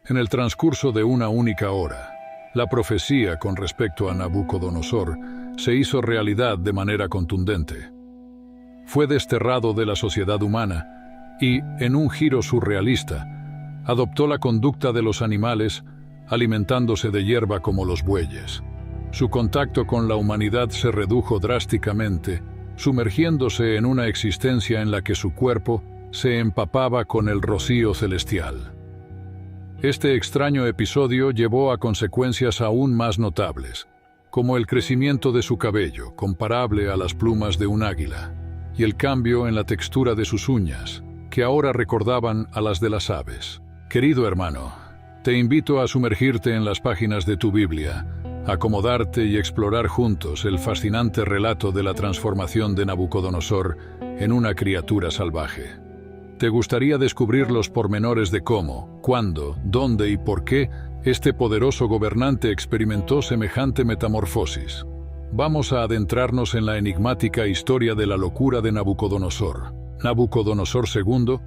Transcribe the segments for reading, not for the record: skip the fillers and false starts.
En el transcurso de una única hora, la profecía con respecto a Nabucodonosor se hizo realidad de manera contundente. Fue desterrado de la sociedad humana y, en un giro surrealista, adoptó la conducta de los animales, alimentándose de hierba como los bueyes. Su contacto con la humanidad se redujo drásticamente, sumergiéndose en una existencia en la que su cuerpo se empapaba con el rocío celestial. Este extraño episodio llevó a consecuencias aún más notables, como el crecimiento de su cabello, comparable a las plumas de un águila, y el cambio en la textura de sus uñas, que ahora recordaban a las de las aves. Querido hermano, te invito a sumergirte en las páginas de tu Biblia, acomodarte y explorar juntos el fascinante relato de la transformación de Nabucodonosor en una criatura salvaje. ¿Te gustaría descubrir los pormenores de cómo, cuándo, dónde y por qué este poderoso gobernante experimentó semejante metamorfosis? Vamos a adentrarnos en la enigmática historia de la locura de Nabucodonosor. Nabucodonosor II,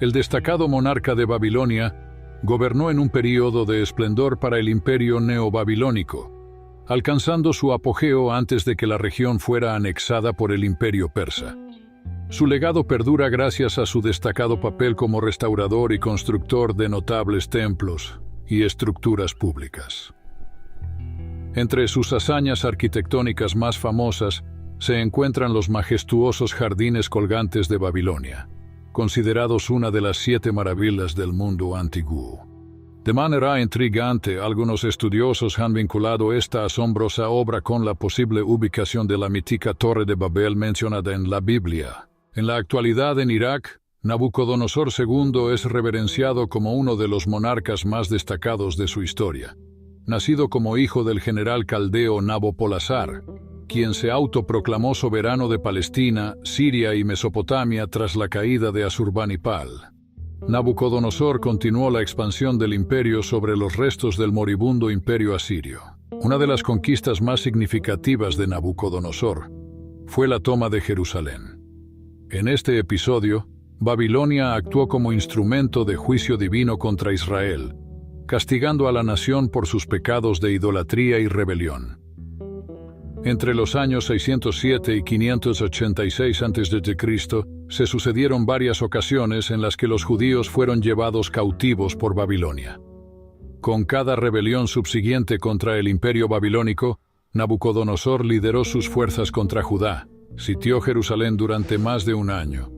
el destacado monarca de Babilonia, gobernó en un período de esplendor para el imperio neobabilónico, alcanzando su apogeo antes de que la región fuera anexada por el imperio persa. Su legado perdura gracias a su destacado papel como restaurador y constructor de notables templos y estructuras públicas. Entre sus hazañas arquitectónicas más famosas se encuentran los majestuosos jardines colgantes de Babilonia, considerados una de las 7 maravillas del mundo antiguo. De manera intrigante, algunos estudiosos han vinculado esta asombrosa obra con la posible ubicación de la mítica Torre de Babel mencionada en la Biblia. En la actualidad en Irak, Nabucodonosor II es reverenciado como uno de los monarcas más destacados de su historia. Nacido como hijo del general caldeo Nabopolassar, quien se autoproclamó soberano de Palestina, Siria y Mesopotamia tras la caída de Asurbanipal. Nabucodonosor continuó la expansión del imperio sobre los restos del moribundo imperio asirio. Una de las conquistas más significativas de Nabucodonosor fue la toma de Jerusalén. En este episodio, Babilonia actuó como instrumento de juicio divino contra Israel, castigando a la nación por sus pecados de idolatría y rebelión. Entre los años 607 y 586 a.C., se sucedieron varias ocasiones en las que los judíos fueron llevados cautivos por Babilonia. Con cada rebelión subsiguiente contra el imperio babilónico, Nabucodonosor lideró sus fuerzas contra Judá, sitió Jerusalén durante más de un año,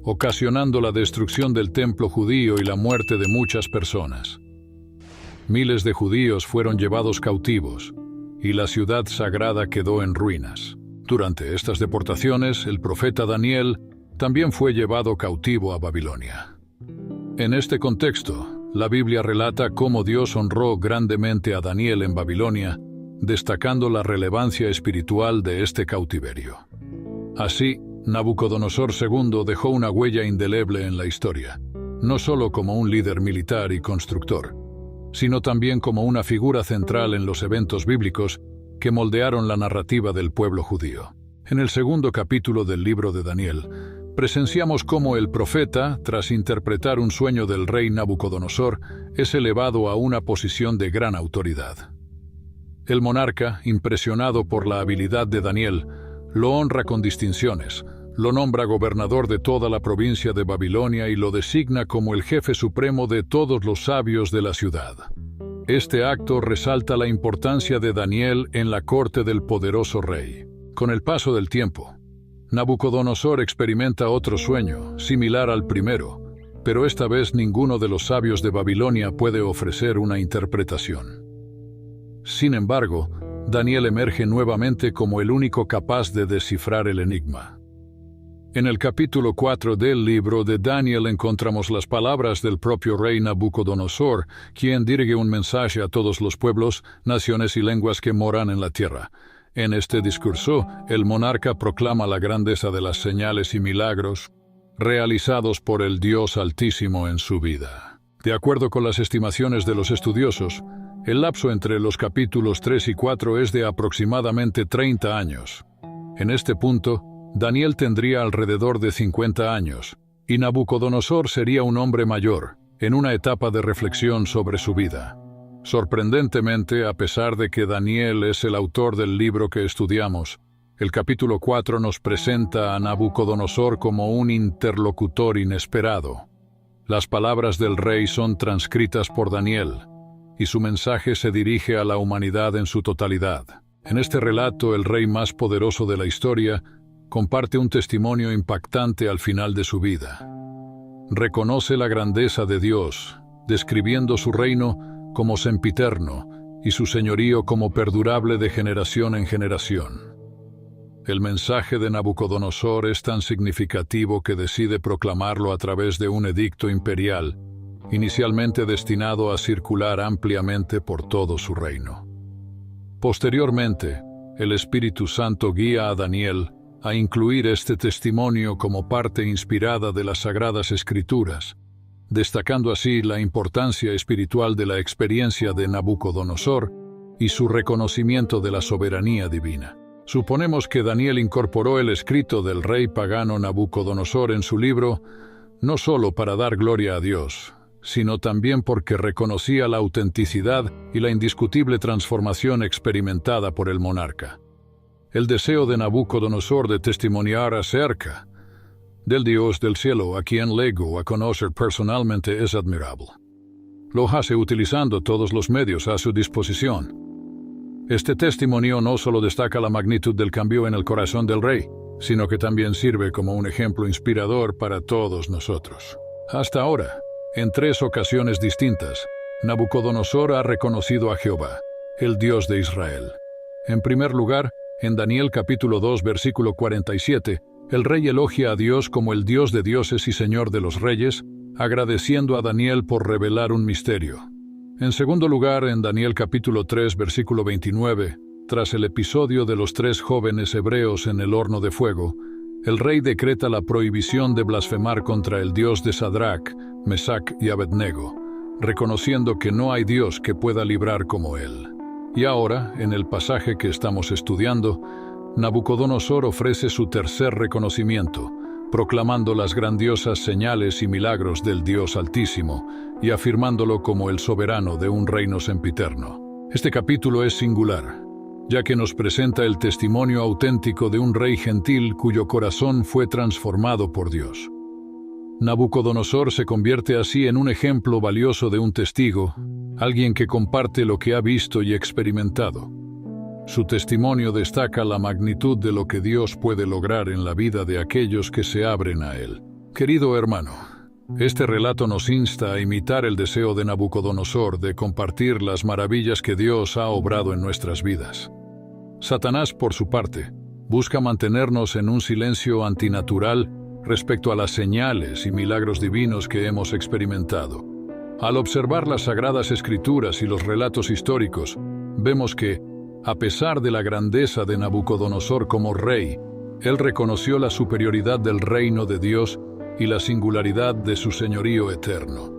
ocasionando la destrucción del templo judío y la muerte de muchas personas. Miles de judíos fueron llevados cautivos, y la ciudad sagrada quedó en ruinas. Durante estas deportaciones, el profeta Daniel también fue llevado cautivo a Babilonia. En este contexto, la Biblia relata cómo Dios honró grandemente a Daniel en Babilonia, destacando la relevancia espiritual de este cautiverio. Así, Nabucodonosor II dejó una huella indeleble en la historia, no solo como un líder militar y constructor, sino también como una figura central en los eventos bíblicos que moldearon la narrativa del pueblo judío. En el segundo capítulo del libro de Daniel, presenciamos cómo el profeta, tras interpretar un sueño del rey Nabucodonosor, es elevado a una posición de gran autoridad. El monarca, impresionado por la habilidad de Daniel, lo honra con distinciones, lo nombra gobernador de toda la provincia de Babilonia y lo designa como el jefe supremo de todos los sabios de la ciudad. Este acto resalta la importancia de Daniel en la corte del poderoso rey. Con el paso del tiempo, Nabucodonosor experimenta otro sueño, similar al primero, pero esta vez ninguno de los sabios de Babilonia puede ofrecer una interpretación. Sin embargo, Daniel emerge nuevamente como el único capaz de descifrar el enigma. En el capítulo 4 del libro de Daniel encontramos las palabras del propio rey Nabucodonosor, quien dirige un mensaje a todos los pueblos, naciones y lenguas que moran en la tierra. En este discurso, el monarca proclama la grandeza de las señales y milagros realizados por el Dios Altísimo en su vida. De acuerdo con las estimaciones de los estudiosos, el lapso entre los capítulos 3 y 4 es de aproximadamente 30 años. En este punto, Daniel tendría alrededor de 50 años, y Nabucodonosor sería un hombre mayor, en una etapa de reflexión sobre su vida. Sorprendentemente, a pesar de que Daniel es el autor del libro que estudiamos, el capítulo 4 nos presenta a Nabucodonosor como un interlocutor inesperado. Las palabras del rey son transcritas por Daniel, y su mensaje se dirige a la humanidad en su totalidad. En este relato, el rey más poderoso de la historia comparte un testimonio impactante al final de su vida. Reconoce la grandeza de Dios, describiendo su reino como sempiterno y su señorío como perdurable de generación en generación. El mensaje de Nabucodonosor es tan significativo que decide proclamarlo a través de un edicto imperial, inicialmente destinado a circular ampliamente por todo su reino. Posteriormente, el Espíritu Santo guía a Daniel a incluir este testimonio como parte inspirada de las Sagradas Escrituras, destacando así la importancia espiritual de la experiencia de Nabucodonosor y su reconocimiento de la soberanía divina. Suponemos que Daniel incorporó el escrito del rey pagano Nabucodonosor en su libro, no solo para dar gloria a Dios, sino también porque reconocía la autenticidad y la indiscutible transformación experimentada por el monarca. El deseo de Nabucodonosor de testimoniar acerca del Dios del cielo a quien legó a conocer personalmente es admirable. Lo hace utilizando todos los medios a su disposición. Este testimonio no solo destaca la magnitud del cambio en el corazón del rey, sino que también sirve como un ejemplo inspirador para todos nosotros. Hasta ahora, en 3 ocasiones distintas, Nabucodonosor ha reconocido a Jehová, el Dios de Israel. En primer lugar, en Daniel capítulo 2, versículo 47, el rey elogia a Dios como el Dios de dioses y Señor de los reyes, agradeciendo a Daniel por revelar un misterio. En segundo lugar, en Daniel capítulo 3, versículo 29, tras el episodio de los 3 jóvenes hebreos en el horno de fuego, el rey decreta la prohibición de blasfemar contra el Dios de Sadrach, Mesach y Abednego, reconociendo que no hay Dios que pueda librar como él. Y ahora, en el pasaje que estamos estudiando, Nabucodonosor ofrece su tercer reconocimiento, proclamando las grandiosas señales y milagros del Dios Altísimo y afirmándolo como el soberano de un reino sempiterno. Este capítulo es singular, ya que nos presenta el testimonio auténtico de un rey gentil cuyo corazón fue transformado por Dios. Nabucodonosor se convierte así en un ejemplo valioso de un testigo, alguien que comparte lo que ha visto y experimentado. Su testimonio destaca la magnitud de lo que Dios puede lograr en la vida de aquellos que se abren a Él. Querido hermano, este relato nos insta a imitar el deseo de Nabucodonosor de compartir las maravillas que Dios ha obrado en nuestras vidas. Satanás, por su parte, busca mantenernos en un silencio antinatural respecto a las señales y milagros divinos que hemos experimentado. Al observar las Sagradas Escrituras y los relatos históricos, vemos que, a pesar de la grandeza de Nabucodonosor como rey, él reconoció la superioridad del reino de Dios y la singularidad de su señorío eterno.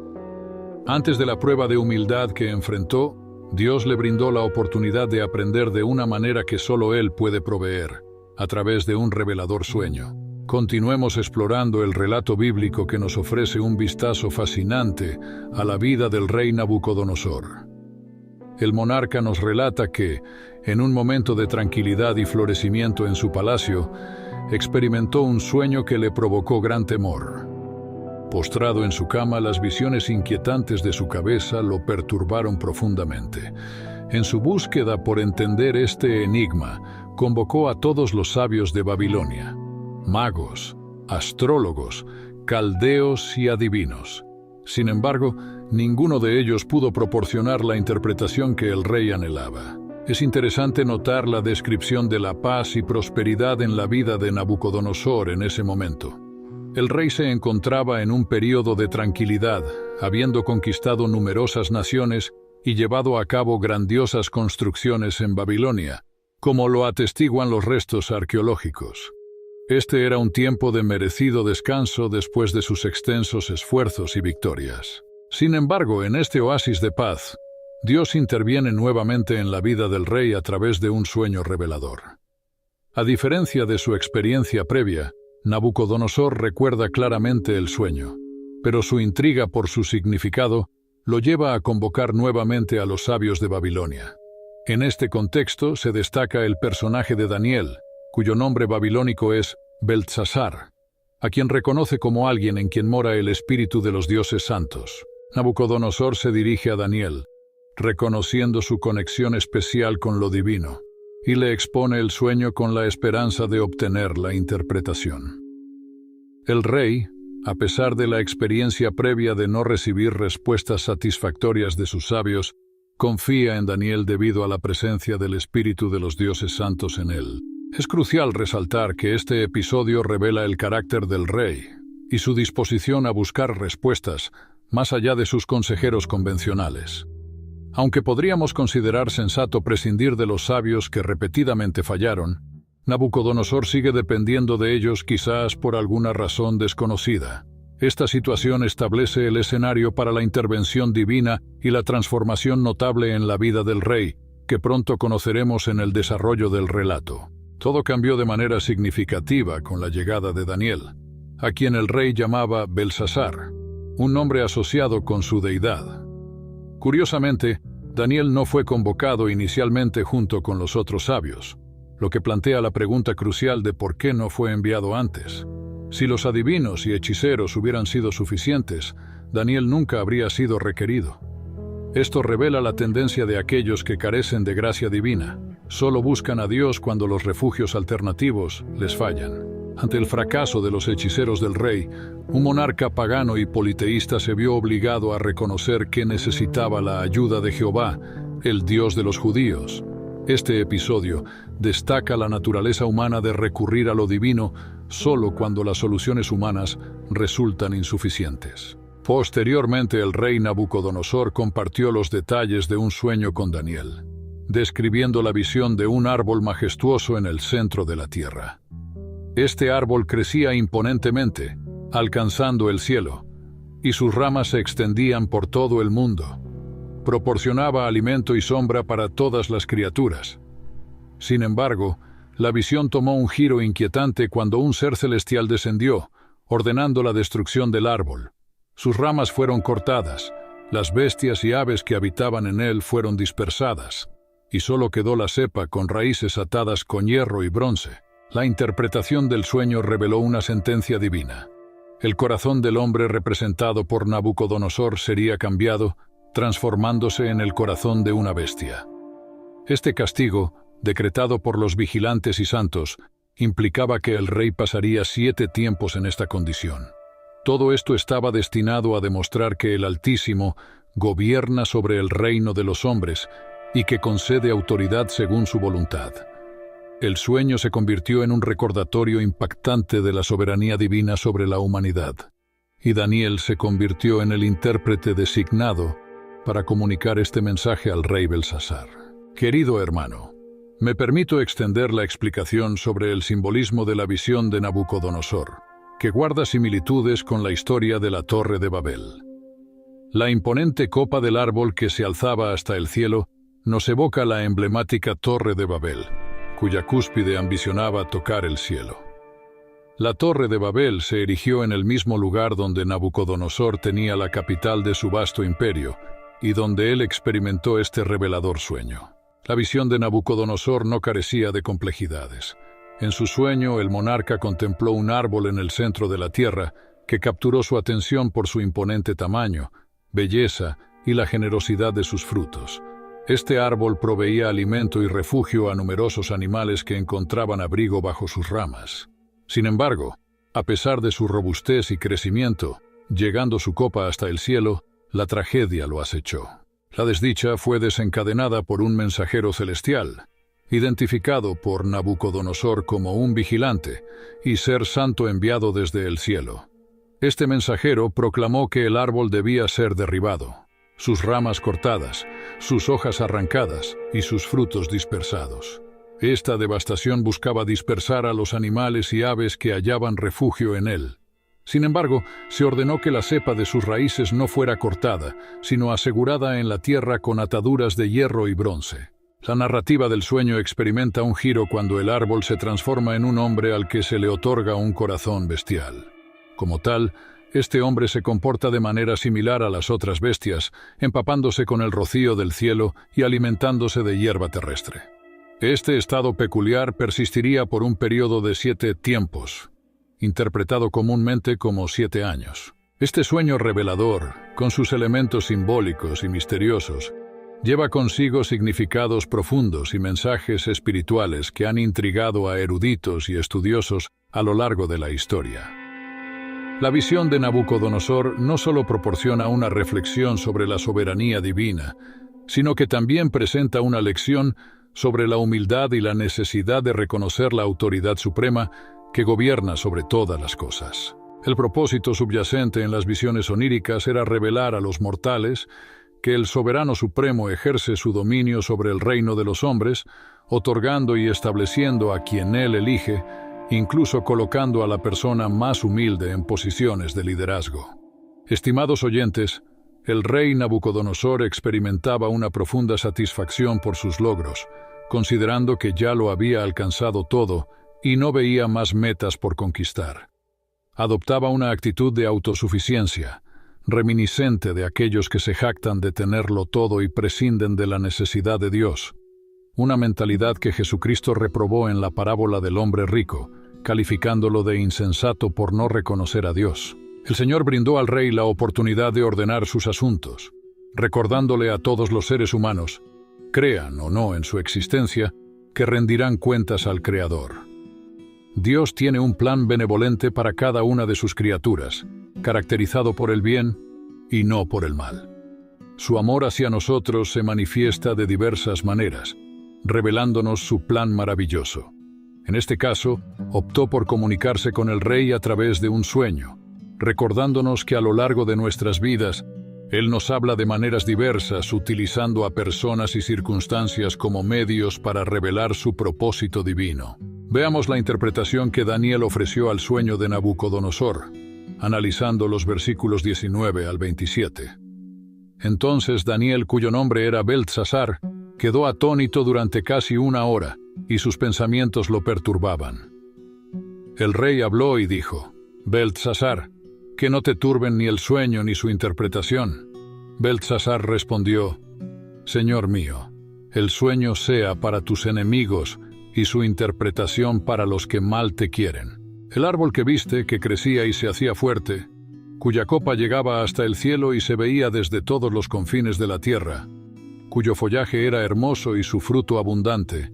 Antes de la prueba de humildad que enfrentó, Dios le brindó la oportunidad de aprender de una manera que solo Él puede proveer, a través de un revelador sueño. Continuemos explorando el relato bíblico que nos ofrece un vistazo fascinante a la vida del rey Nabucodonosor. El monarca nos relata que, en un momento de tranquilidad y florecimiento en su palacio, experimentó un sueño que le provocó gran temor. Postrado en su cama, las visiones inquietantes de su cabeza lo perturbaron profundamente. En su búsqueda por entender este enigma, convocó a todos los sabios de Babilonia, magos, astrólogos, caldeos y adivinos. Sin embargo, ninguno de ellos pudo proporcionar la interpretación que el rey anhelaba. Es interesante notar la descripción de la paz y prosperidad en la vida de Nabucodonosor en ese momento. El rey se encontraba en un período de tranquilidad, habiendo conquistado numerosas naciones y llevado a cabo grandiosas construcciones en Babilonia, como lo atestiguan los restos arqueológicos. Este era un tiempo de merecido descanso después de sus extensos esfuerzos y victorias. Sin embargo, en este oasis de paz, Dios interviene nuevamente en la vida del rey a través de un sueño revelador. A diferencia de su experiencia previa, Nabucodonosor recuerda claramente el sueño. pero su intriga por su significado lo lleva a convocar nuevamente a los sabios de Babilonia. En este contexto se destaca el personaje de Daniel, cuyo nombre babilónico es Beltsasar, a quien reconoce como alguien en quien mora el espíritu de los dioses santos. Nabucodonosor se dirige a Daniel, reconociendo su conexión especial con lo divino, y le expone el sueño con la esperanza de obtener la interpretación. El rey, a pesar de la experiencia previa de no recibir respuestas satisfactorias de sus sabios, confía en Daniel debido a la presencia del espíritu de los dioses santos en él. Es crucial resaltar que este episodio revela el carácter del rey y su disposición a buscar respuestas más allá de sus consejeros convencionales. Aunque podríamos considerar sensato prescindir de los sabios que repetidamente fallaron, Nabucodonosor sigue dependiendo de ellos quizás por alguna razón desconocida. Esta situación establece el escenario para la intervención divina y la transformación notable en la vida del rey, que pronto conoceremos en el desarrollo del relato. Todo cambió de manera significativa con la llegada de Daniel, a quien el rey llamaba Beltsasar, un nombre asociado con su deidad. Curiosamente, Daniel no fue convocado inicialmente junto con los otros sabios, lo que plantea la pregunta crucial de por qué no fue enviado antes. Si los adivinos y hechiceros hubieran sido suficientes, Daniel nunca habría sido requerido. Esto revela la tendencia de aquellos que carecen de gracia divina. Solo buscan a Dios cuando los refugios alternativos les fallan. Ante el fracaso de los hechiceros del rey, un monarca pagano y politeísta se vio obligado a reconocer que necesitaba la ayuda de Jehová, el Dios de los judíos. Este episodio destaca la naturaleza humana de recurrir a lo divino solo cuando las soluciones humanas resultan insuficientes. Posteriormente, el rey Nabucodonosor compartió los detalles de un sueño con Daniel, describiendo la visión de un árbol majestuoso en el centro de la tierra. Este árbol crecía imponentemente, alcanzando el cielo, y sus ramas se extendían por todo el mundo. Proporcionaba alimento y sombra para todas las criaturas. Sin embargo, la visión tomó un giro inquietante cuando un ser celestial descendió, ordenando la destrucción del árbol. Sus ramas fueron cortadas, las bestias y aves que habitaban en él fueron dispersadas, y solo quedó la cepa con raíces atadas con hierro y bronce. La interpretación del sueño reveló una sentencia divina. El corazón del hombre representado por Nabucodonosor sería cambiado, transformándose en el corazón de una bestia. Este castigo, decretado por los vigilantes y santos, implicaba que el rey pasaría 7 tiempos en esta condición. Todo esto estaba destinado a demostrar que el Altísimo gobierna sobre el reino de los hombres y que concede autoridad según su voluntad. El sueño se convirtió en un recordatorio impactante de la soberanía divina sobre la humanidad, y Daniel se convirtió en el intérprete designado para comunicar este mensaje al rey Beltsasar. Querido hermano, me permito extender la explicación sobre el simbolismo de la visión de Nabucodonosor, que guarda similitudes con la historia de la Torre de Babel. La imponente copa del árbol que se alzaba hasta el cielo nos evoca la emblemática Torre de Babel, cuya cúspide ambicionaba tocar el cielo. La Torre de Babel se erigió en el mismo lugar donde Nabucodonosor tenía la capital de su vasto imperio, y donde él experimentó este revelador sueño. La visión de Nabucodonosor no carecía de complejidades. En su sueño, el monarca contempló un árbol en el centro de la tierra que capturó su atención por su imponente tamaño, belleza y la generosidad de sus frutos. Este árbol proveía alimento y refugio a numerosos animales que encontraban abrigo bajo sus ramas. Sin embargo, a pesar de su robustez y crecimiento, llegando su copa hasta el cielo, la tragedia lo acechó. La desdicha fue desencadenada por un mensajero celestial, identificado por Nabucodonosor como un vigilante y ser santo enviado desde el cielo. Este mensajero proclamó que el árbol debía ser derribado, sus ramas cortadas, sus hojas arrancadas y sus frutos dispersados. Esta devastación buscaba dispersar a los animales y aves que hallaban refugio en él. Sin embargo, se ordenó que la cepa de sus raíces no fuera cortada, sino asegurada en la tierra con ataduras de hierro y bronce. La narrativa del sueño experimenta un giro cuando el árbol se transforma en un hombre al que se le otorga un corazón bestial. Como tal, Este hombre se comporta de manera similar a las otras bestias, empapándose con el rocío del cielo y alimentándose de hierba terrestre. Este estado peculiar persistiría por un periodo de 7 tiempos, interpretado comúnmente como 7 años. Este sueño revelador, con sus elementos simbólicos y misteriosos, lleva consigo significados profundos y mensajes espirituales que han intrigado a eruditos y estudiosos a lo largo de la historia. La visión de Nabucodonosor no solo proporciona una reflexión sobre la soberanía divina, sino que también presenta una lección sobre la humildad y la necesidad de reconocer la autoridad suprema que gobierna sobre todas las cosas. El propósito subyacente en las visiones oníricas era revelar a los mortales que el soberano supremo ejerce su dominio sobre el reino de los hombres, otorgando y estableciendo a quien él elige, incluso colocando a la persona más humilde en posiciones de liderazgo. Estimados oyentes, el rey Nabucodonosor experimentaba una profunda satisfacción por sus logros, considerando que ya lo había alcanzado todo y no veía más metas por conquistar. Adoptaba una actitud de autosuficiencia, reminiscente de aquellos que se jactan de tenerlo todo y prescinden de la necesidad de Dios. Una mentalidad que Jesucristo reprobó en la parábola del hombre rico, calificándolo de insensato por no reconocer a Dios. El Señor brindó al rey la oportunidad de ordenar sus asuntos, recordándole a todos los seres humanos, crean o no en su existencia, que rendirán cuentas al Creador. Dios tiene un plan benevolente para cada una de sus criaturas, caracterizado por el bien y no por el mal. Su amor hacia nosotros se manifiesta de diversas maneras, revelándonos su plan maravilloso. En este caso, optó por comunicarse con el rey a través de un sueño, recordándonos que a lo largo de nuestras vidas, Él nos habla de maneras diversas, utilizando a personas y circunstancias como medios para revelar su propósito divino. Veamos la interpretación que Daniel ofreció al sueño de Nabucodonosor, analizando los versículos 19 al 27. Entonces Daniel, cuyo nombre era Beltsasar, quedó atónito durante casi 1 hora, y sus pensamientos lo perturbaban. El rey habló y dijo: Beltsasar, que no te turben ni el sueño ni su interpretación. Beltsasar respondió: Señor mío, el sueño sea para tus enemigos y su interpretación para los que mal te quieren. El árbol que viste, que crecía y se hacía fuerte, cuya copa llegaba hasta el cielo y se veía desde todos los confines de la tierra, cuyo follaje era hermoso y su fruto abundante,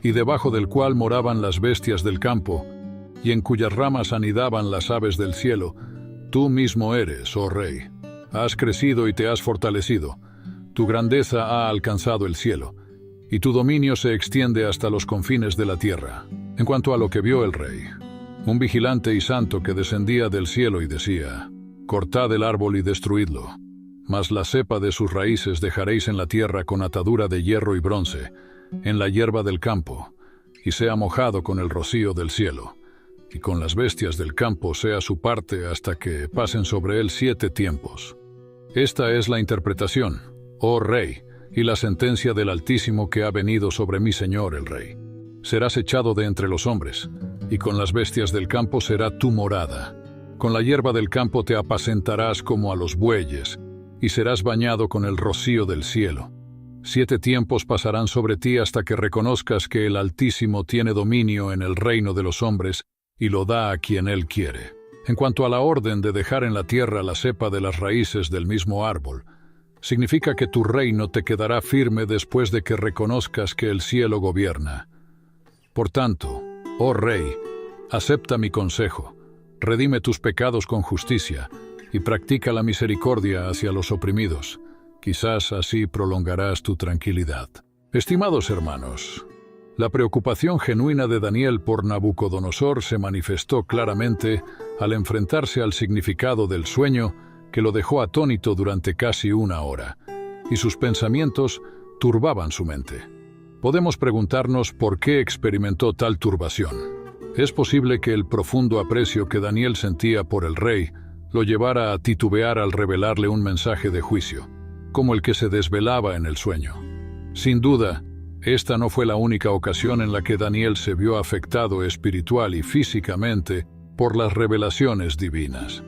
y debajo del cual moraban las bestias del campo, y en cuyas ramas anidaban las aves del cielo, tú mismo eres, oh rey. Has crecido y te has fortalecido, tu grandeza ha alcanzado el cielo, y tu dominio se extiende hasta los confines de la tierra. En cuanto a lo que vio el rey, un vigilante y santo que descendía del cielo y decía: cortad el árbol y destruidlo, mas la cepa de sus raíces dejaréis en la tierra con atadura de hierro y bronce, en la hierba del campo, y sea mojado con el rocío del cielo, y con las bestias del campo sea su parte hasta que pasen sobre él 7 tiempos. Esta es la interpretación, oh rey, y la sentencia del Altísimo que ha venido sobre mi señor el rey. Serás echado de entre los hombres, y con las bestias del campo será tu morada. Con la hierba del campo te apacentarás como a los bueyes, y serás bañado con el rocío del cielo. 7 tiempos pasarán sobre ti hasta que reconozcas que el Altísimo tiene dominio en el reino de los hombres y lo da a quien Él quiere. En cuanto a la orden de dejar en la tierra la cepa de las raíces del mismo árbol, significa que tu reino te quedará firme después de que reconozcas que el cielo gobierna. Por tanto, oh rey, acepta mi consejo, redime tus pecados con justicia y practica la misericordia hacia los oprimidos. Quizás así prolongarás tu tranquilidad. Estimados hermanos, la preocupación genuina de Daniel por Nabucodonosor se manifestó claramente al enfrentarse al significado del sueño que lo dejó atónito durante casi 1 hora, y sus pensamientos turbaban su mente. Podemos preguntarnos por qué experimentó tal turbación. Es posible que el profundo aprecio que Daniel sentía por el rey lo llevara a titubear al revelarle un mensaje de juicio, como el que se desvelaba en el sueño. Sin duda, esta no fue la única ocasión en la que Daniel se vio afectado espiritual y físicamente por las revelaciones divinas.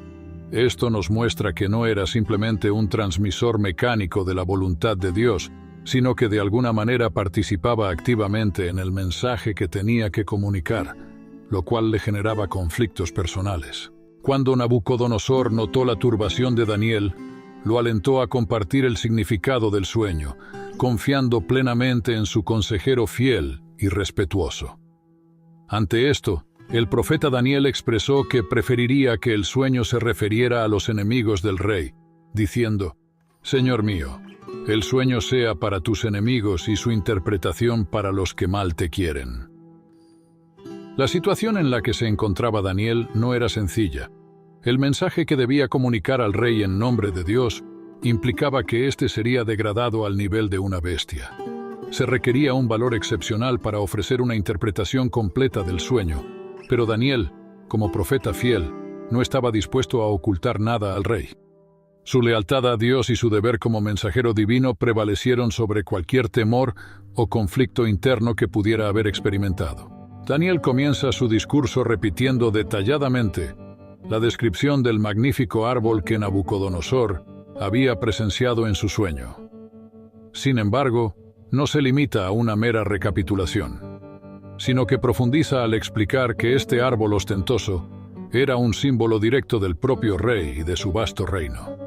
Esto nos muestra que no era simplemente un transmisor mecánico de la voluntad de Dios, sino que de alguna manera participaba activamente en el mensaje que tenía que comunicar, lo cual le generaba conflictos personales. Cuando Nabucodonosor notó la turbación de Daniel, lo alentó a compartir el significado del sueño, confiando plenamente en su consejero fiel y respetuoso. Ante esto, el profeta Daniel expresó que preferiría que el sueño se refiriera a los enemigos del rey, diciendo: «Señor mío, el sueño sea para tus enemigos y su interpretación para los que mal te quieren». La situación en la que se encontraba Daniel no era sencilla. El mensaje que debía comunicar al rey en nombre de Dios implicaba que éste sería degradado al nivel de una bestia. Se requería un valor excepcional para ofrecer una interpretación completa del sueño, pero Daniel, como profeta fiel, no estaba dispuesto a ocultar nada al rey. Su lealtad a Dios y su deber como mensajero divino prevalecieron sobre cualquier temor o conflicto interno que pudiera haber experimentado. Daniel comienza su discurso repitiendo detalladamente la descripción del magnífico árbol que Nabucodonosor había presenciado en su sueño. Sin embargo, no se limita a una mera recapitulación, sino que profundiza al explicar que este árbol ostentoso era un símbolo directo del propio rey y de su vasto reino.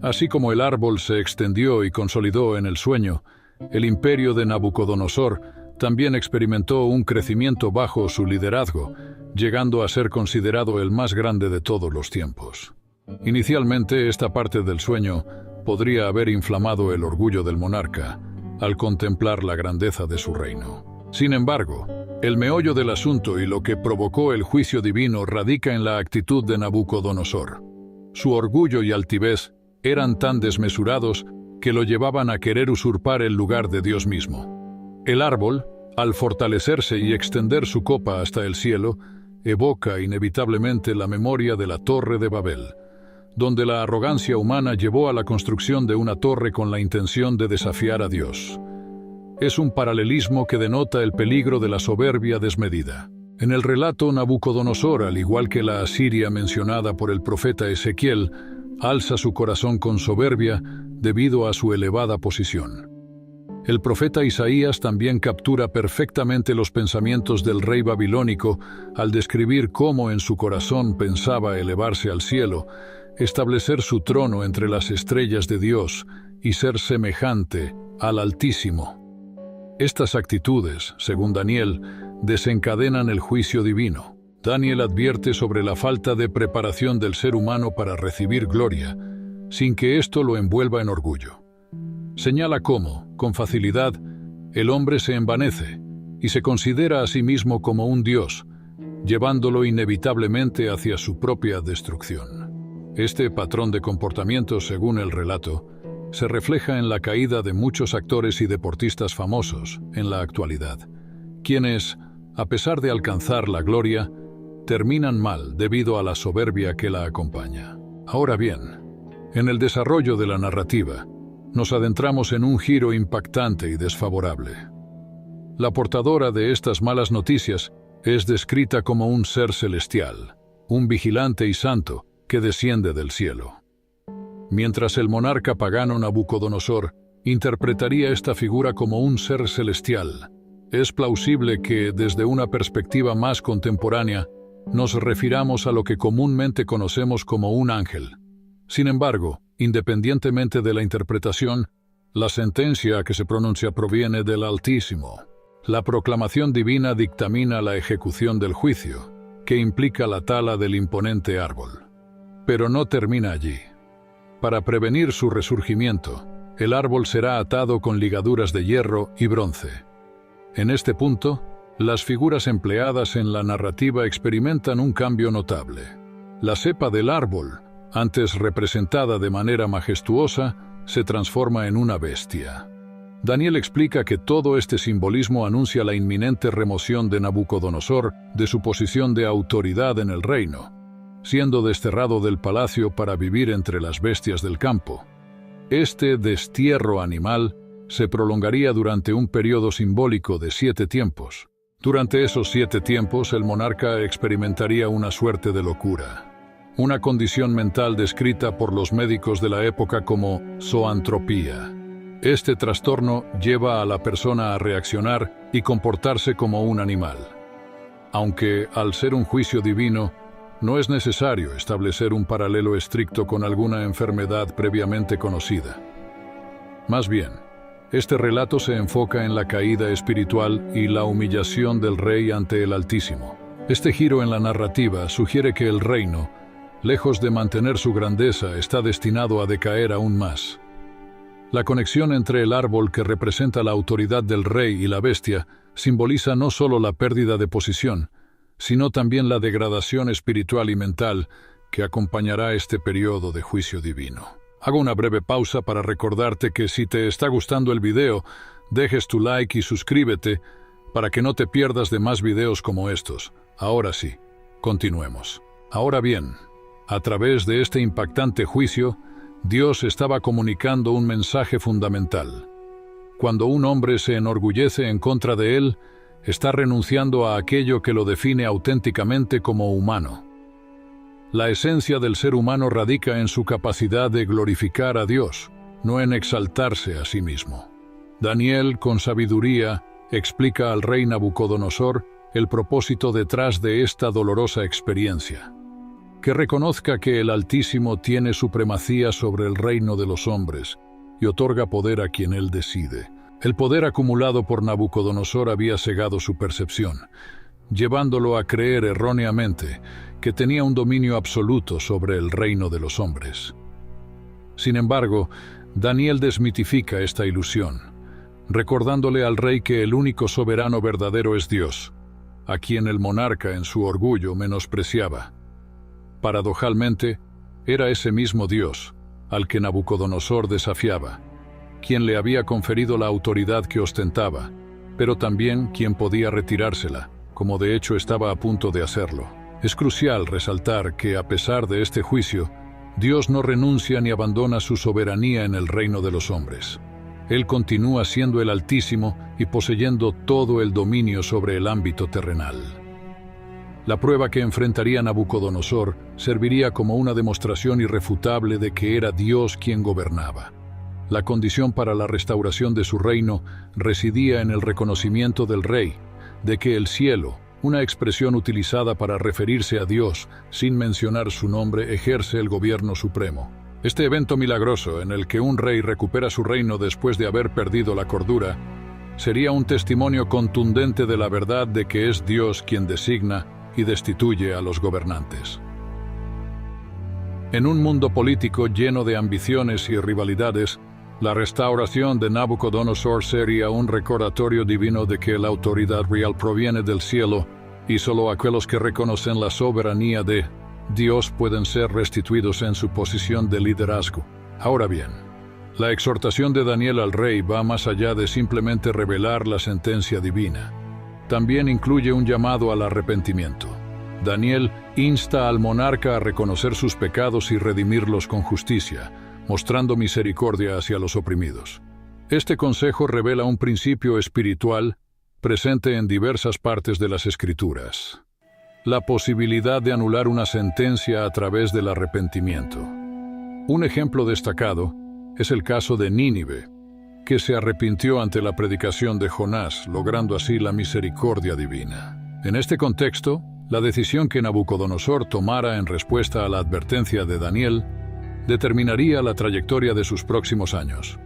Así como el árbol se extendió y consolidó en el sueño, el imperio de Nabucodonosor también experimentó un crecimiento bajo su liderazgo, llegando a ser considerado el más grande de todos los tiempos. Inicialmente, esta parte del sueño podría haber inflamado el orgullo del monarca al contemplar la grandeza de su reino. Sin embargo, el meollo del asunto y lo que provocó el juicio divino radica en la actitud de Nabucodonosor. Su orgullo y altivez eran tan desmesurados que lo llevaban a querer usurpar el lugar de Dios mismo. El árbol, al fortalecerse y extender su copa hasta el cielo, evoca inevitablemente la memoria de la Torre de Babel, donde la arrogancia humana llevó a la construcción de una torre con la intención de desafiar a Dios. Es un paralelismo que denota el peligro de la soberbia desmedida. En el relato, Nabucodonosor, al igual que la Asiria mencionada por el profeta Ezequiel, alza su corazón con soberbia debido a su elevada posición. El profeta Isaías también captura perfectamente los pensamientos del rey babilónico al describir cómo en su corazón pensaba elevarse al cielo, establecer su trono entre las estrellas de Dios y ser semejante al Altísimo. Estas actitudes, según Daniel, desencadenan el juicio divino. Daniel advierte sobre la falta de preparación del ser humano para recibir gloria, sin que esto lo envuelva en orgullo. Señala cómo, con facilidad, el hombre se envanece y se considera a sí mismo como un dios, llevándolo inevitablemente hacia su propia destrucción. Este patrón de comportamiento, según el relato, se refleja en la caída de muchos actores y deportistas famosos en la actualidad, quienes, a pesar de alcanzar la gloria, terminan mal debido a la soberbia que la acompaña. Ahora bien, en el desarrollo de la narrativa, nos adentramos en un giro impactante y desfavorable. La portadora de estas malas noticias es descrita como un ser celestial, un vigilante y santo que desciende del cielo. Mientras el monarca pagano Nabucodonosor interpretaría esta figura como un ser celestial, es plausible que, desde una perspectiva más contemporánea, nos refiramos a lo que comúnmente conocemos como un ángel. Sin embargo, independientemente de la interpretación, la sentencia que se pronuncia proviene del Altísimo. La proclamación divina dictamina la ejecución del juicio, que implica la tala del imponente árbol. Pero no termina allí. Para prevenir su resurgimiento, el árbol será atado con ligaduras de hierro y bronce. En este punto, las figuras empleadas en la narrativa experimentan un cambio notable. La cepa del árbol, antes representada de manera majestuosa, se transforma en una bestia. Daniel explica que todo este simbolismo anuncia la inminente remoción de Nabucodonosor de su posición de autoridad en el reino, siendo desterrado del palacio para vivir entre las bestias del campo. Este destierro animal se prolongaría durante un periodo simbólico de 7 tiempos. Durante esos 7 tiempos, el monarca experimentaría una suerte de locura. una condición mental descrita por los médicos de la época como zoantropía. Este trastorno lleva a la persona a reaccionar y comportarse como un animal. Aunque, al ser un juicio divino, no es necesario establecer un paralelo estricto con alguna enfermedad previamente conocida. Más bien, este relato se enfoca en la caída espiritual y la humillación del rey ante el Altísimo. Este giro en la narrativa sugiere que el reino, lejos de mantener su grandeza, está destinado a decaer aún más. La conexión entre el árbol que representa la autoridad del rey y la bestia simboliza no solo la pérdida de posición, sino también la degradación espiritual y mental que acompañará este periodo de juicio divino. Hago una breve pausa para recordarte que si te está gustando el video, dejes tu like y suscríbete para que no te pierdas de más videos como estos. Ahora sí, continuemos. Ahora bien, a través de este impactante juicio, Dios estaba comunicando un mensaje fundamental. Cuando un hombre se enorgullece en contra de él, está renunciando a aquello que lo define auténticamente como humano. La esencia del ser humano radica en su capacidad de glorificar a Dios, no en exaltarse a sí mismo. Daniel, con sabiduría, explica al rey Nabucodonosor el propósito detrás de esta dolorosa experiencia. Que reconozca que el Altísimo tiene supremacía sobre el reino de los hombres y otorga poder a quien él decide. El poder acumulado por Nabucodonosor había cegado su percepción, llevándolo a creer erróneamente que tenía un dominio absoluto sobre el reino de los hombres. Sin embargo, Daniel desmitifica esta ilusión, recordándole al rey que el único soberano verdadero es Dios, a quien el monarca en su orgullo menospreciaba. Paradojalmente, era ese mismo Dios al que Nabucodonosor desafiaba, quien le había conferido la autoridad que ostentaba, pero también quien podía retirársela, como de hecho estaba a punto de hacerlo. Es crucial resaltar que, a pesar de este juicio, Dios no renuncia ni abandona su soberanía en el reino de los hombres. Él continúa siendo el Altísimo y poseyendo todo el dominio sobre el ámbito terrenal. La prueba que enfrentaría Nabucodonosor serviría como una demostración irrefutable de que era Dios quien gobernaba. La condición para la restauración de su reino residía en el reconocimiento del rey, de que el cielo, una expresión utilizada para referirse a Dios sin mencionar su nombre, ejerce el gobierno supremo. Este evento milagroso, en el que un rey recupera su reino después de haber perdido la cordura, sería un testimonio contundente de la verdad de que es Dios quien designa y destituye a los gobernantes. En un mundo político lleno de ambiciones y rivalidades, la restauración de Nabucodonosor sería un recordatorio divino de que la autoridad real proviene del cielo y solo aquellos que reconocen la soberanía de Dios pueden ser restituidos en su posición de liderazgo. Ahora bien, la exhortación de Daniel al rey va más allá de simplemente revelar la sentencia divina. También incluye un llamado al arrepentimiento. Daniel insta al monarca a reconocer sus pecados y redimirlos con justicia, mostrando misericordia hacia los oprimidos. Este consejo revela un principio espiritual presente en diversas partes de las Escrituras: la posibilidad de anular una sentencia a través del arrepentimiento. Un ejemplo destacado es el caso de Nínive, que se arrepintió ante la predicación de Jonás, logrando así la misericordia divina. En este contexto, la decisión que Nabucodonosor tomara en respuesta a la advertencia de Daniel determinaría la trayectoria de sus próximos años.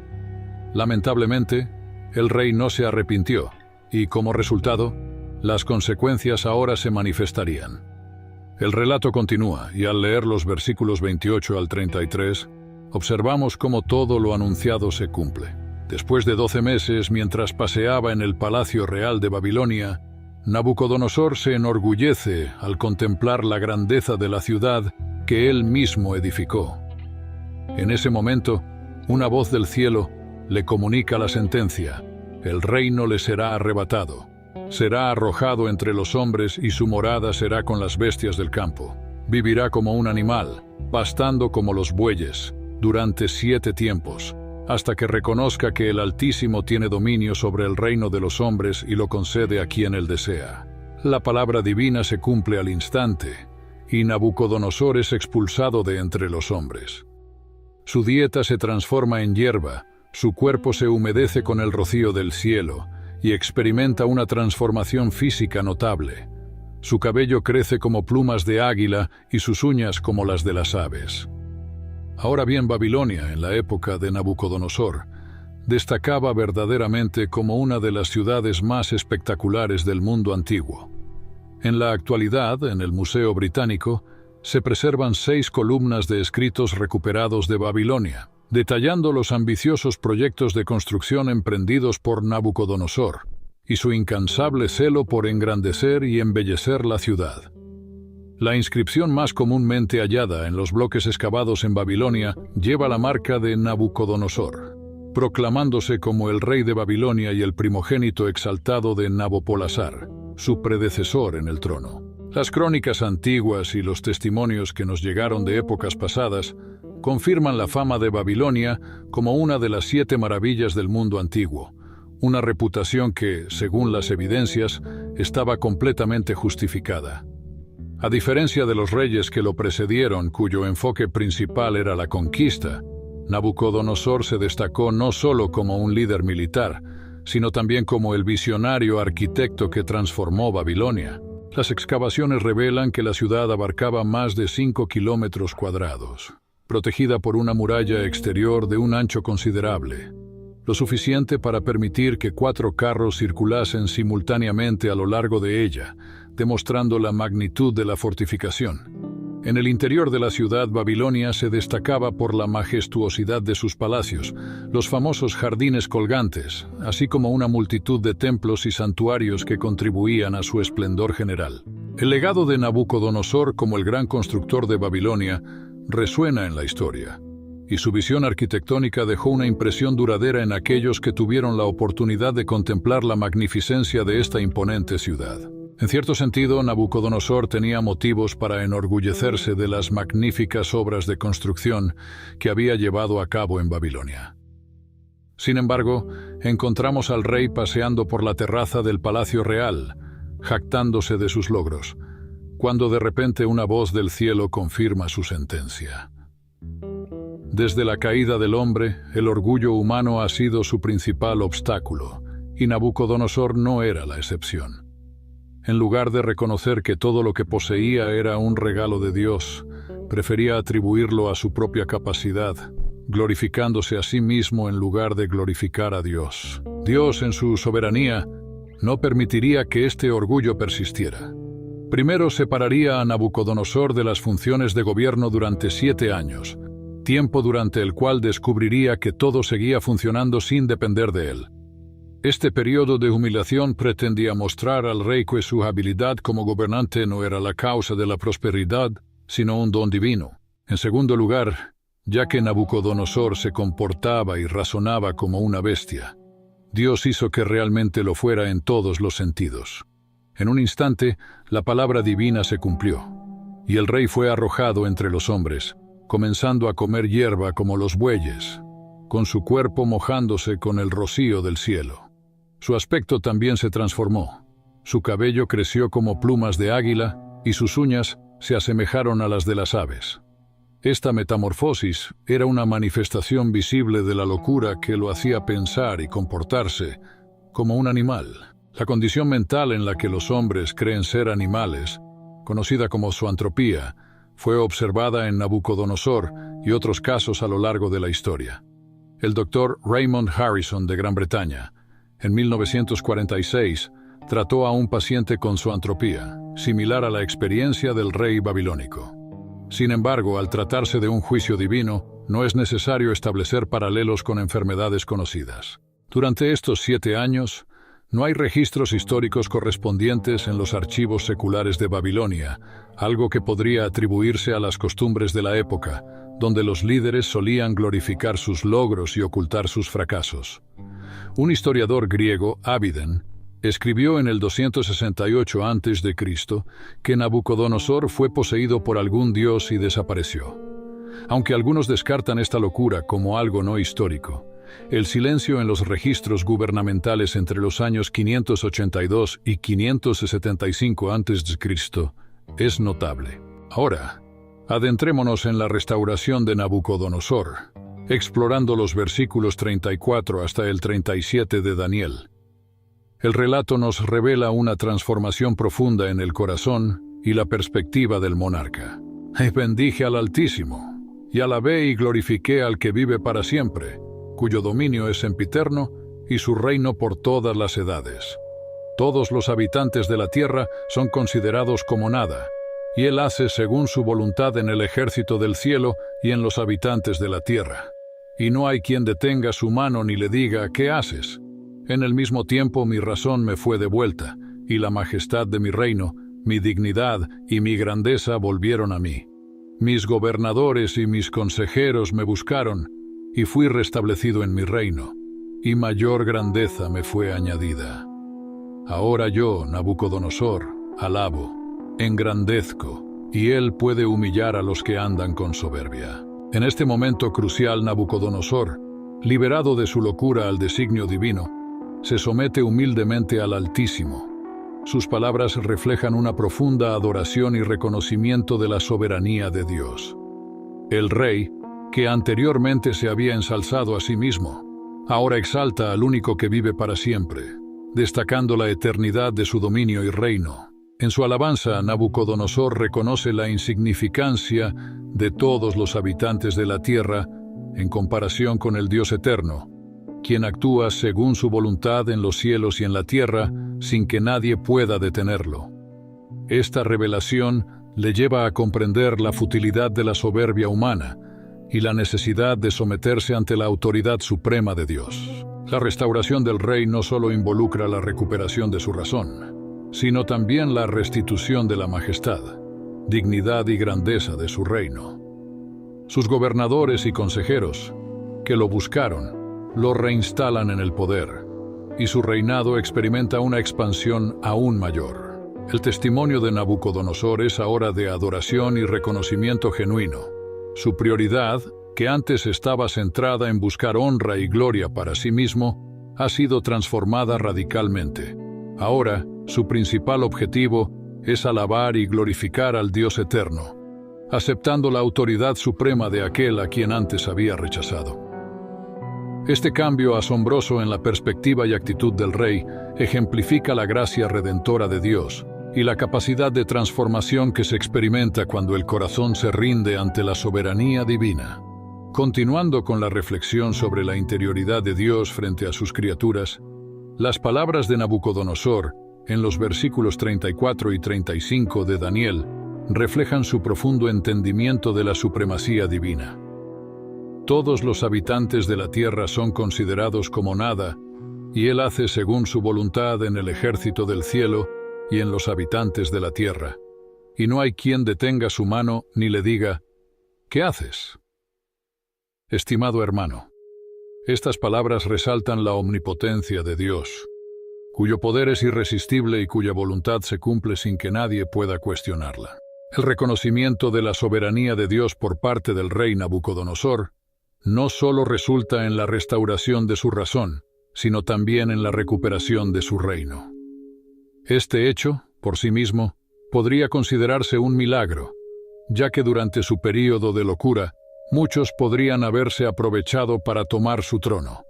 Lamentablemente, el rey no se arrepintió, y como resultado, las consecuencias ahora se manifestarían. El relato continúa, y al leer los versículos 28 al 33, observamos cómo todo lo anunciado se cumple. Después de 12 meses, mientras paseaba en el palacio real de Babilonia, Nabucodonosor se enorgullece al contemplar la grandeza de la ciudad que él mismo edificó. En ese momento, una voz del cielo le comunica la sentencia: el reino le será arrebatado, será arrojado entre los hombres y su morada será con las bestias del campo. Vivirá como un animal, pastando como los bueyes, durante 7 tiempos, hasta que reconozca que el Altísimo tiene dominio sobre el reino de los hombres y lo concede a quien él desea. La palabra divina se cumple al instante, y Nabucodonosor es expulsado de entre los hombres. Su dieta se transforma en hierba, su cuerpo se humedece con el rocío del cielo y experimenta una transformación física notable. Su cabello crece como plumas de águila y sus uñas como las de las aves. Ahora bien, Babilonia, en la época de Nabucodonosor, destacaba verdaderamente como una de las ciudades más espectaculares del mundo antiguo. En la actualidad, en el Museo Británico, se preservan 6 columnas de escritos recuperados de Babilonia, detallando los ambiciosos proyectos de construcción emprendidos por Nabucodonosor y su incansable celo por engrandecer y embellecer la ciudad. La inscripción más comúnmente hallada en los bloques excavados en Babilonia lleva la marca de Nabucodonosor, proclamándose como el rey de Babilonia y el primogénito exaltado de Nabopolassar, su predecesor en el trono. Las crónicas antiguas y los testimonios que nos llegaron de épocas pasadas confirman la fama de Babilonia como una de las 7 maravillas del mundo antiguo, una reputación que, según las evidencias, estaba completamente justificada. A diferencia de los reyes que lo precedieron, cuyo enfoque principal era la conquista, Nabucodonosor se destacó no solo como un líder militar, sino también como el visionario arquitecto que transformó Babilonia. Las excavaciones revelan que la ciudad abarcaba más de 5 kilómetros cuadrados, protegida por una muralla exterior de un ancho considerable, lo suficiente para permitir que 4 carros circulasen simultáneamente a lo largo de ella, demostrando la magnitud de la fortificación. En el interior de la ciudad, Babilonia se destacaba por la majestuosidad de sus palacios, los famosos jardines colgantes, así como una multitud de templos y santuarios que contribuían a su esplendor general. El legado de Nabucodonosor como el gran constructor de Babilonia resuena en la historia, y su visión arquitectónica dejó una impresión duradera en aquellos que tuvieron la oportunidad de contemplar la magnificencia de esta imponente ciudad. En cierto sentido, Nabucodonosor tenía motivos para enorgullecerse de las magníficas obras de construcción que había llevado a cabo en Babilonia. Sin embargo, encontramos al rey paseando por la terraza del Palacio Real, jactándose de sus logros, cuando de repente una voz del cielo confirma su sentencia. Desde la caída del hombre, el orgullo humano ha sido su principal obstáculo, y Nabucodonosor no era la excepción. En lugar de reconocer que todo lo que poseía era un regalo de Dios, prefería atribuirlo a su propia capacidad, glorificándose a sí mismo en lugar de glorificar a Dios. Dios, en su soberanía, no permitiría que este orgullo persistiera. Primero separaría a Nabucodonosor de las funciones de gobierno durante 7 años, tiempo durante el cual descubriría que todo seguía funcionando sin depender de él. Este periodo de humillación pretendía mostrar al rey que su habilidad como gobernante no era la causa de la prosperidad, sino un don divino. En segundo lugar, ya que Nabucodonosor se comportaba y razonaba como una bestia, Dios hizo que realmente lo fuera en todos los sentidos. En un instante, la palabra divina se cumplió, y el rey fue arrojado entre los hombres, comenzando a comer hierba como los bueyes, con su cuerpo mojándose con el rocío del cielo. Su aspecto también se transformó. Su cabello creció como plumas de águila y sus uñas se asemejaron a las de las aves. Esta metamorfosis era una manifestación visible de la locura que lo hacía pensar y comportarse como un animal. La condición mental en la que los hombres creen ser animales, conocida como zoantropía, fue observada en Nabucodonosor y otros casos a lo largo de la historia. El doctor Raymond Harrison de Gran Bretaña, en 1946, trató a un paciente con zoantropía, similar a la experiencia del rey babilónico. Sin embargo, al tratarse de un juicio divino, no es necesario establecer paralelos con enfermedades conocidas. Durante estos 7 años, no hay registros históricos correspondientes en los archivos seculares de Babilonia, algo que podría atribuirse a las costumbres de la época, donde los líderes solían glorificar sus logros y ocultar sus fracasos. Un historiador griego, Ábiden, escribió en el 268 a.C. que Nabucodonosor fue poseído por algún dios y desapareció. Aunque algunos descartan esta locura como algo no histórico, el silencio en los registros gubernamentales entre los años 582 y 575 a.C. es notable. Ahora, adentrémonos en la restauración de Nabucodonosor, explorando los versículos 34 hasta el 37 de Daniel. El relato nos revela una transformación profunda en el corazón y la perspectiva del monarca. Y bendije al Altísimo, y alabé y glorifiqué al que vive para siempre, cuyo dominio es sempiterno y su reino por todas las edades. Todos los habitantes de la tierra son considerados como nada, y él hace según su voluntad en el ejército del cielo y en los habitantes de la tierra. Y no hay quien detenga su mano ni le diga, ¿qué haces? En el mismo tiempo mi razón me fue devuelta, y la majestad de mi reino, mi dignidad y mi grandeza volvieron a mí. Mis gobernadores y mis consejeros me buscaron, y fui restablecido en mi reino, y mayor grandeza me fue añadida. Ahora yo, Nabucodonosor, alabo, engrandezco, y él puede humillar a los que andan con soberbia. En este momento crucial, Nabucodonosor, liberado de su locura al designio divino, se somete humildemente al Altísimo. Sus palabras reflejan una profunda adoración y reconocimiento de la soberanía de Dios. El rey, que anteriormente se había ensalzado a sí mismo, ahora exalta al único que vive para siempre, destacando la eternidad de su dominio y reino. En su alabanza, Nabucodonosor reconoce la insignificancia de todos los habitantes de la tierra en comparación con el Dios eterno, quien actúa según su voluntad en los cielos y en la tierra, sin que nadie pueda detenerlo. Esta revelación le lleva a comprender la futilidad de la soberbia humana y la necesidad de someterse ante la autoridad suprema de Dios. La restauración del rey no solo involucra la recuperación de su razón, sino también la restitución de la majestad, dignidad y grandeza de su reino. Sus gobernadores y consejeros, que lo buscaron, lo reinstalan en el poder, y su reinado experimenta una expansión aún mayor. El testimonio de Nabucodonosor es ahora de adoración y reconocimiento genuino. Su prioridad, que antes estaba centrada en buscar honra y gloria para sí mismo, ha sido transformada radicalmente. Ahora, su principal objetivo es alabar y glorificar al Dios eterno, aceptando la autoridad suprema de aquel a quien antes había rechazado. Este cambio asombroso en la perspectiva y actitud del rey ejemplifica la gracia redentora de Dios y la capacidad de transformación que se experimenta cuando el corazón se rinde ante la soberanía divina. Continuando con la reflexión sobre la interioridad de Dios frente a sus criaturas, las palabras de Nabucodonosor, en los versículos 34 y 35 de Daniel, reflejan su profundo entendimiento de la supremacía divina. Todos los habitantes de la tierra son considerados como nada, y él hace según su voluntad en el ejército del cielo y en los habitantes de la tierra. Y no hay quien detenga su mano ni le diga, ¿qué haces? Estimado hermano, estas palabras resaltan la omnipotencia de Dios, cuyo poder es irresistible y cuya voluntad se cumple sin que nadie pueda cuestionarla. El reconocimiento de la soberanía de Dios por parte del rey Nabucodonosor no solo resulta en la restauración de su razón, sino también en la recuperación de su reino. Este hecho, por sí mismo, podría considerarse un milagro, ya que durante su período de locura, muchos podrían haberse aprovechado para tomar su trono.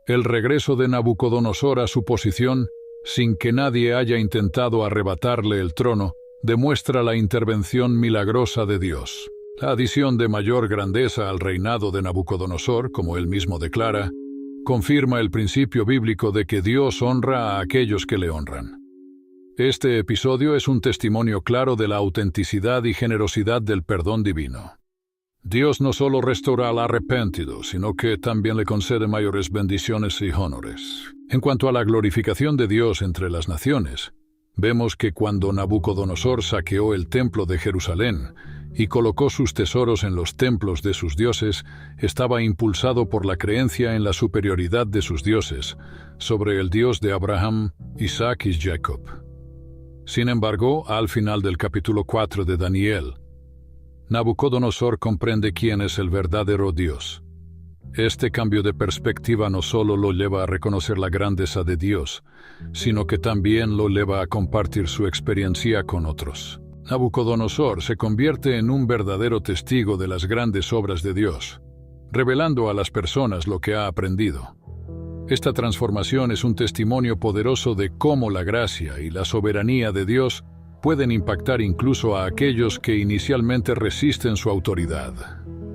El regreso de Nabucodonosor a su posición, sin que nadie haya intentado arrebatarle el trono, demuestra la intervención milagrosa de Dios. La adición de mayor grandeza al reinado de Nabucodonosor, como él mismo declara, confirma el principio bíblico de que Dios honra a aquellos que le honran. Este episodio es un testimonio claro de la autenticidad y generosidad del perdón divino. Dios no solo restaura al arrepentido, sino que también le concede mayores bendiciones y honores. En cuanto a la glorificación de Dios entre las naciones, vemos que cuando Nabucodonosor saqueó el templo de Jerusalén y colocó sus tesoros en los templos de sus dioses, estaba impulsado por la creencia en la superioridad de sus dioses sobre el Dios de Abraham, Isaac y Jacob. Sin embargo, al final del capítulo 4 de Daniel, Nabucodonosor comprende quién es el verdadero Dios. Este cambio de perspectiva no solo lo lleva a reconocer la grandeza de Dios, sino que también lo lleva a compartir su experiencia con otros. Nabucodonosor se convierte en un verdadero testigo de las grandes obras de Dios, revelando a las personas lo que ha aprendido. Esta transformación es un testimonio poderoso de cómo la gracia y la soberanía de Dios pueden impactar incluso a aquellos que inicialmente resisten su autoridad.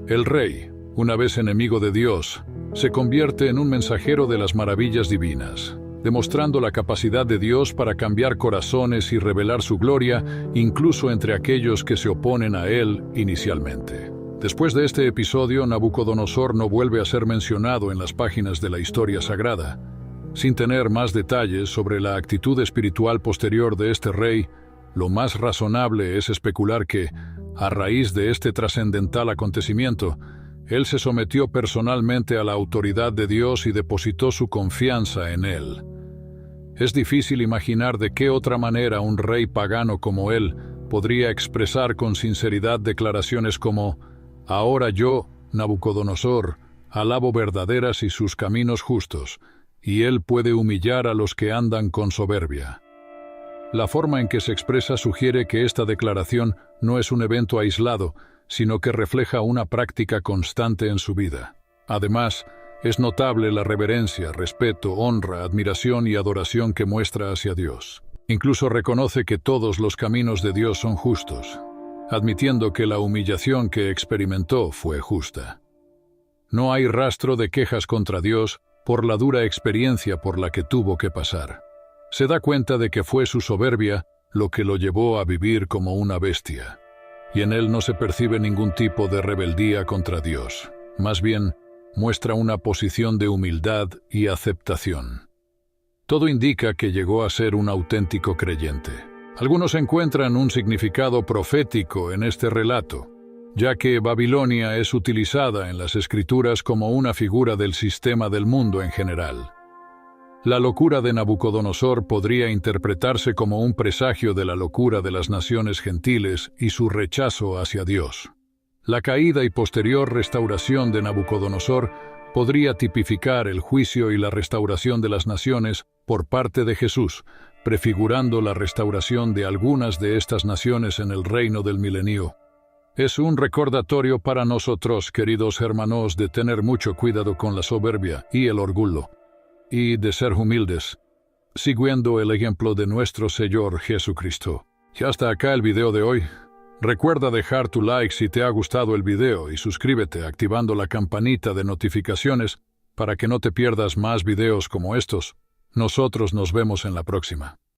El rey, una vez enemigo de Dios, se convierte en un mensajero de las maravillas divinas, demostrando la capacidad de Dios para cambiar corazones y revelar su gloria, incluso entre aquellos que se oponen a él inicialmente. Después de este episodio, Nabucodonosor no vuelve a ser mencionado en las páginas de la historia sagrada. Sin tener más detalles sobre la actitud espiritual posterior de este rey, lo más razonable es especular que, a raíz de este trascendental acontecimiento, él se sometió personalmente a la autoridad de Dios y depositó su confianza en él. Es difícil imaginar de qué otra manera un rey pagano como él podría expresar con sinceridad declaraciones como: «Ahora yo, Nabucodonosor, alabo verdaderas y sus caminos justos, y él puede humillar a los que andan con soberbia». La forma en que se expresa sugiere que esta declaración no es un evento aislado, sino que refleja una práctica constante en su vida. Además, es notable la reverencia, respeto, honra, admiración y adoración que muestra hacia Dios. Incluso reconoce que todos los caminos de Dios son justos, admitiendo que la humillación que experimentó fue justa. No hay rastro de quejas contra Dios por la dura experiencia por la que tuvo que pasar. Se da cuenta de que fue su soberbia lo que lo llevó a vivir como una bestia, y en él no se percibe ningún tipo de rebeldía contra Dios. Más bien, muestra una posición de humildad y aceptación. Todo indica que llegó a ser un auténtico creyente. Algunos encuentran un significado profético en este relato, ya que Babilonia es utilizada en las Escrituras como una figura del sistema del mundo en general. La locura de Nabucodonosor podría interpretarse como un presagio de la locura de las naciones gentiles y su rechazo hacia Dios. La caída y posterior restauración de Nabucodonosor podría tipificar el juicio y la restauración de las naciones por parte de Jesús, prefigurando la restauración de algunas de estas naciones en el reino del milenio. Es un recordatorio para nosotros, queridos hermanos, de tener mucho cuidado con la soberbia y el orgullo, y de ser humildes, siguiendo el ejemplo de nuestro Señor Jesucristo. Y hasta acá el video de hoy. Recuerda dejar tu like si te ha gustado el video y suscríbete activando la campanita de notificaciones para que no te pierdas más videos como estos. Nosotros nos vemos en la próxima.